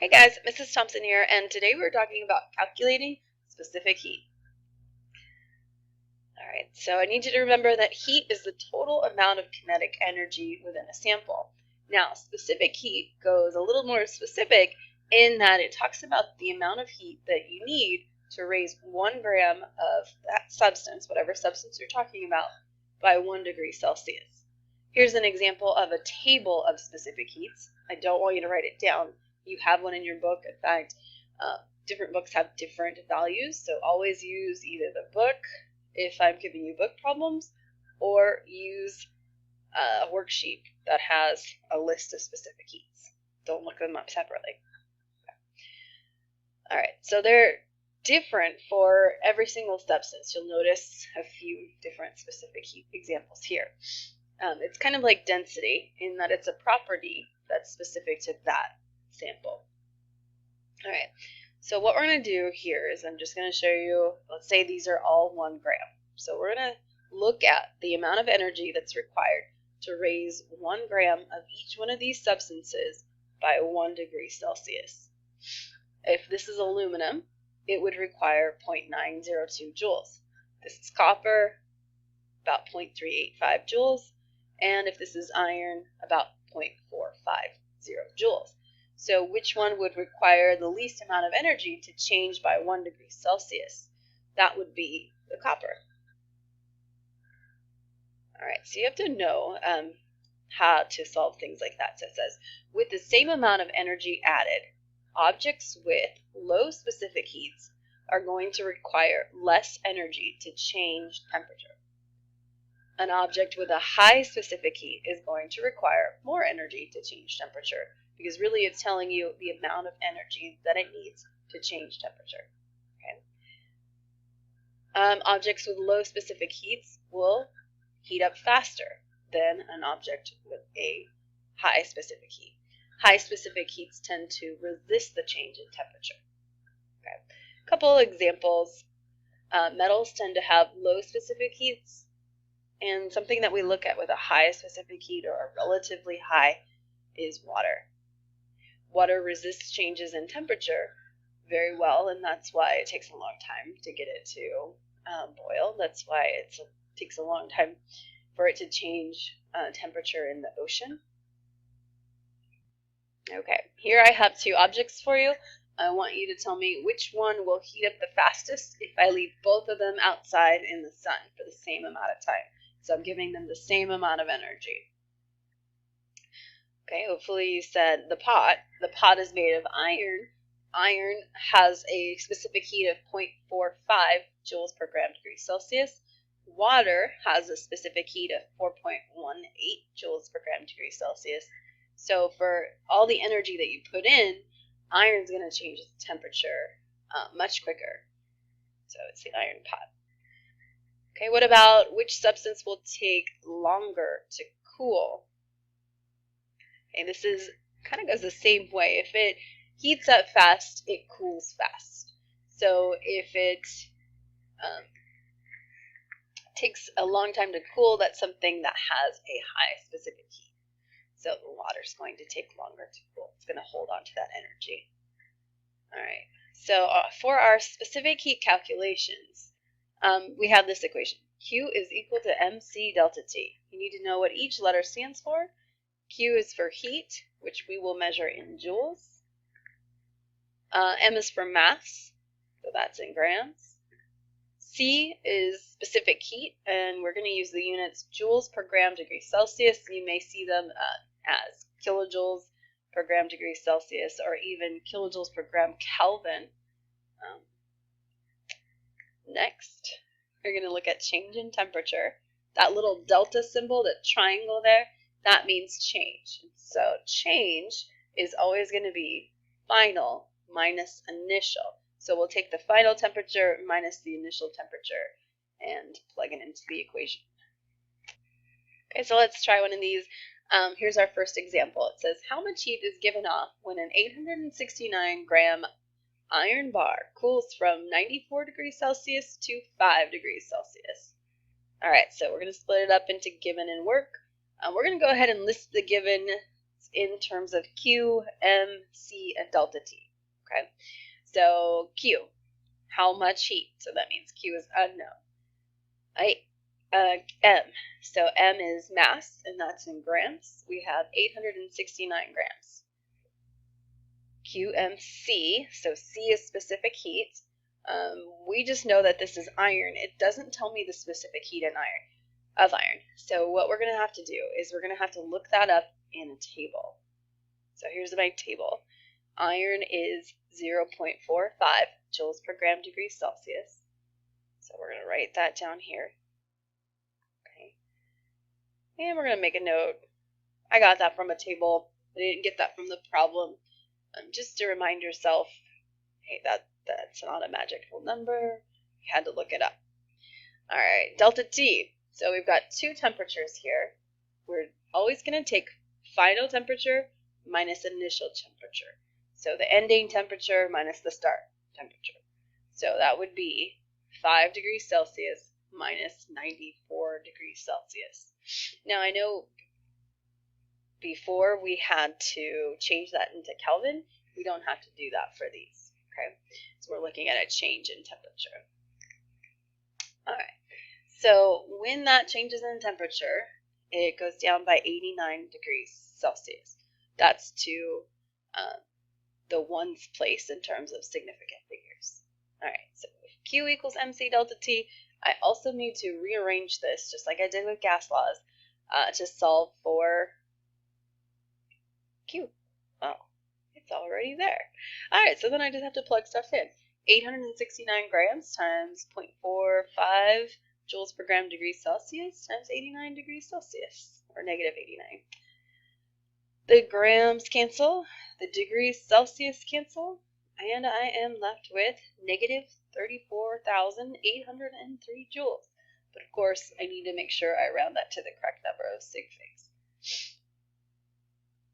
Hey guys, Mrs. Thompson here, and today we're talking about calculating specific heat. Alright, so I need you to remember that heat is the total amount of kinetic energy within a sample. Now, specific heat goes a little more specific in that it talks about the amount of heat that you need to raise 1 gram of that substance, whatever substance you're talking about, by 1 degree Celsius. Here's an example of a table of specific heats. I don't want you to write it down. You have one in your book. In fact, different books have different values, so always use either the book if I'm giving you book problems, or use a worksheet that has a list of specific heats. Don't look them up separately. Okay. Alright, so they're different for every single substance. You'll notice a few different specific heat examples here. It's kind of like density in that it's a property that's specific to that sample. Alright, so what we're going to do here is I'm just going to show you, let's say these are all 1 gram. So we're going to look at the amount of energy that's required to raise 1 gram of each one of these substances by 1 degree Celsius. If this is aluminum, it would require 0.902 joules. This is copper, about 0.385 joules. And if this is iron, about 0.450 joules. So which one would require the least amount of energy to change by 1 degree Celsius? That would be the copper. Alright, so you have to know how to solve things like that. So it says, with the same amount of energy added, objects with low specific heats are going to require less energy to change temperature. An object with a high specific heat is going to require more energy to change temperature, because really it's telling you the amount of energy that it needs to change temperature. Okay. Objects with low specific heats will heat up faster than an object with a high specific heat. High specific heats tend to resist the change in temperature. Okay. A couple examples. Metals tend to have low specific heats. And something that we look at with a high specific heat or a relatively high is water. Water resists changes in temperature very well, and that's why it takes a long time to get it to boil. That's why it takes a long time for it to change temperature in the ocean. Okay, here I have 2 objects for you. I want you to tell me which one will heat up the fastest if I leave both of them outside in the sun for the same amount of time. So I'm giving them the same amount of energy. Okay, hopefully you said the pot. The pot is made of iron. Iron has a specific heat of 0.45 joules per gram degree Celsius. Water has a specific heat of 4.18 joules per gram degree Celsius. So for all the energy that you put in, iron is going to change its temperature much quicker. So it's the iron pot. Okay, what about which substance will take longer to cool? Okay, this is kind of goes the same way. If it heats up fast, it cools fast. So if it takes a long time to cool, that's something that has a high specific heat. So the water's going to take longer to cool. It's going to hold on to that energy. All right, so for our specific heat calculations, we have this equation. Q is equal to mc delta T. You need to know what each letter stands for. Q is for heat, which we will measure in joules. M is for mass, so that's in grams. C is specific heat, and we're going to use the units joules per gram degree Celsius. You may see them as kilojoules per gram degree Celsius, or even kilojoules per gram Kelvin. Next, we're going to look at change in temperature. That little delta symbol, that triangle there, that means change. So change is always going to be final minus initial. So we'll take the final temperature minus the initial temperature and plug it into the equation. Okay, so let's try one of these. Here's our first example. It says, how much heat is given off when an 869 gram iron bar cools from 94 degrees Celsius to 5 degrees Celsius? All right, so we're going to split it up into given and work. We're going to go ahead and list the given in terms of Q, M, C, and delta T. Okay, so Q, how much heat? So that means Q is unknown. M, so M is mass, and that's in grams. We have 869 grams. QMC, so C is specific heat. We just know that this is iron. It doesn't tell me the specific heat of iron. So what we're going to have to do is we're going to have to look that up in a table. So here's my table. Iron is 0.45 joules per gram degree Celsius. So we're going to write that down here. Okay. And we're going to make a note. I got that from a table. I didn't get that from the problem. Just to remind yourself, hey, that's not a magical number. You had to look it up. All right, delta T. So we've got two temperatures here. We're always going to take final temperature minus initial temperature. So the ending temperature minus the start temperature. So that would be 5 degrees Celsius minus 94 degrees Celsius. Now I know before we had to change that into Kelvin. We don't have to do that for these. Okay, so we're looking at a change in temperature. All right, so when that changes in temperature, it goes down by 89 degrees Celsius. That's to the ones place in terms of significant figures. All right, so if Q equals MC delta T, I also need to rearrange this, just like I did with gas laws, to solve for Q. Oh, it's already there. All right, so then I just have to plug stuff in. 869 grams times 0.45 joules per gram degree Celsius times 89 degrees Celsius, or negative 89. The grams cancel, the degrees Celsius cancel, and I am left with negative 34,803 joules. But of course, I need to make sure I round that to the correct number of sig figs.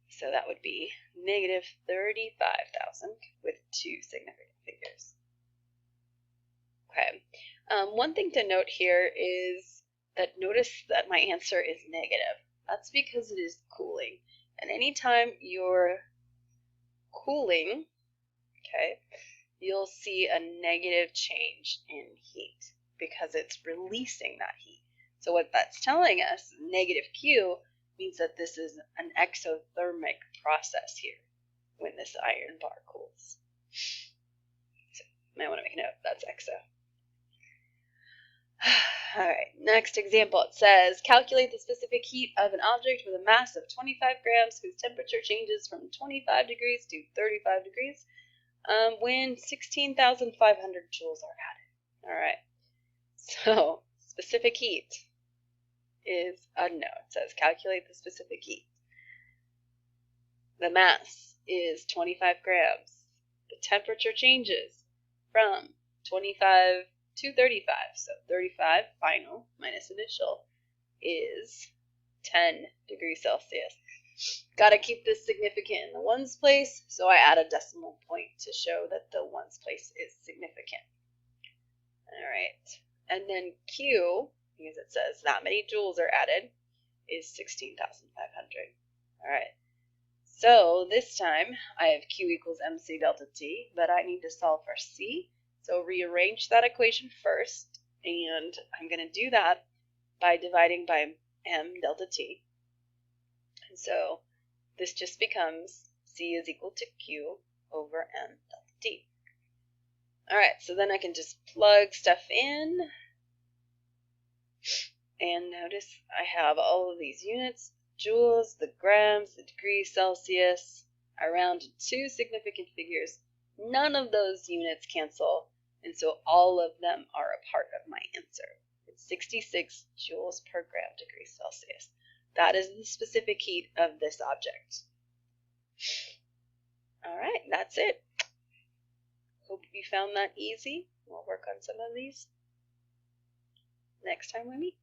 So that would be negative 35,000 with two significant figures. Okay. One thing to note here is that notice that my answer is negative. That's because it is cooling. And anytime you're cooling, okay, you'll see a negative change in heat because it's releasing that heat. So what that's telling us, negative Q, means that this is an exothermic process here when this iron bar cools. So you might want to make a note, that's exo. All right, next example. It says, calculate the specific heat of an object with a mass of 25 grams whose temperature changes from 25 degrees to 35 degrees when 16,500 joules are added. All right, so specific heat is unknown. It says, calculate the specific heat. The mass is 25 grams. The temperature changes from 25 to 35. So 35 final minus initial is 10 degrees Celsius. Got to keep this significant in the ones place, so I add a decimal point to show that the ones place is significant. All right, and then Q, because it says that many joules are added, is 16,500. All right, so this time I have Q equals MC delta T, but I need to solve for C. So rearrange that equation first, and I'm going to do that by dividing by M delta T. And so this just becomes C is equal to Q over M delta T. All right, so then I can just plug stuff in. And notice I have all of these units, joules, the grams, the degrees Celsius. I rounded two significant figures. None of those units cancel, and so all of them are a part of my answer. It's 66 joules per gram degree Celsius. That is the specific heat of this object. All right, that's it. Hope you found that easy. We'll work on some of these next time we meet.